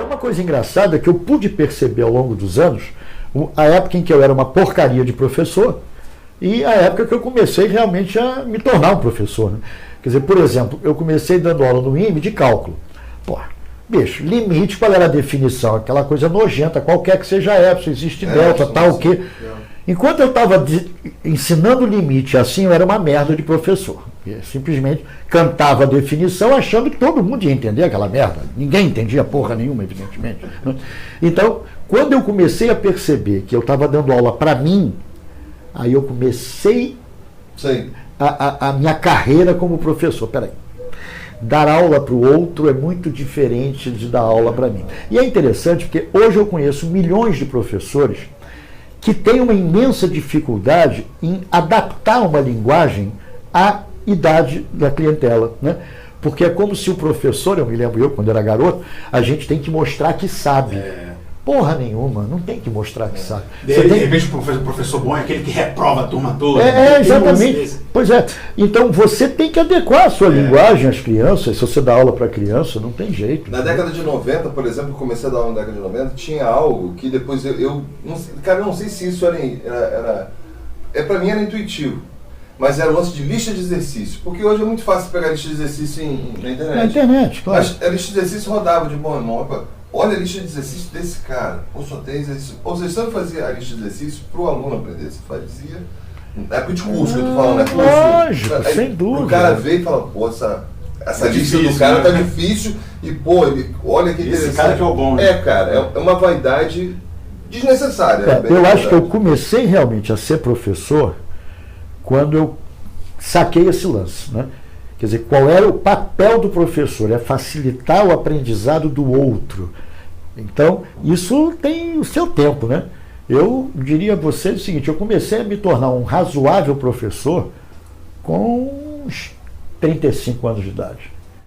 uma coisa engraçada que eu pude perceber ao longo dos anos, a época em que eu era uma porcaria de professor e a época que eu comecei realmente a me tornar um professor, né? Quer dizer, por exemplo, eu comecei dando aula no IME de cálculo. Pô, bicho, limite, qual era a definição? Aquela coisa nojenta, qualquer que seja epsilon, existe delta, tal, o quê? Enquanto eu estava ensinando limite assim, eu era uma merda de professor. Eu simplesmente cantava a definição achando que todo mundo ia entender aquela merda. Ninguém entendia porra nenhuma, evidentemente. Então, quando eu comecei a perceber que eu estava dando aula para mim, aí eu comecei a minha carreira como professor. Peraí. Dar aula para o outro é muito diferente de dar aula para mim. E é interessante porque hoje eu conheço milhões de professores que têm uma imensa dificuldade em adaptar uma linguagem à idade da clientela, né? Porque é como se o professor, eu me lembro quando era garoto, a gente tem que mostrar que sabe. Porra nenhuma, não tem que mostrar que sabe. De repente o professor bom é aquele que reprova a turma toda. Exatamente. Pois é. Então você tem que adequar a sua linguagem às crianças. Se você dá aula para criança, não tem jeito. Na década de 90, por exemplo, eu comecei a dar aula na década de 90, tinha algo que depois eu não sei se isso era para mim era intuitivo. Mas era o lance de lista de exercício. Porque hoje é muito fácil pegar lista de exercício na internet. Na internet, claro. Mas a lista de exercício rodava de bom irmão. Olha a lista de exercício desse cara. Ou só tem exercício. Ou você não fazia a lista de exercício para o aluno aprender. Você fazia. Na época de curso que eu tô falando, né? Lógico, sem dúvida. O cara veio e fala, pô, essa lista do cara tá difícil. E, pô, olha que interessante. Esse cara que é o bom, né? Cara, é uma vaidade desnecessária. Eu acho que eu comecei realmente a ser professor quando eu saquei esse lance, né? Quer dizer, qual era o papel do professor? É facilitar o aprendizado do outro. Então, isso tem o seu tempo, né? Eu diria a você o seguinte, eu comecei a me tornar um razoável professor com uns 35 anos de idade.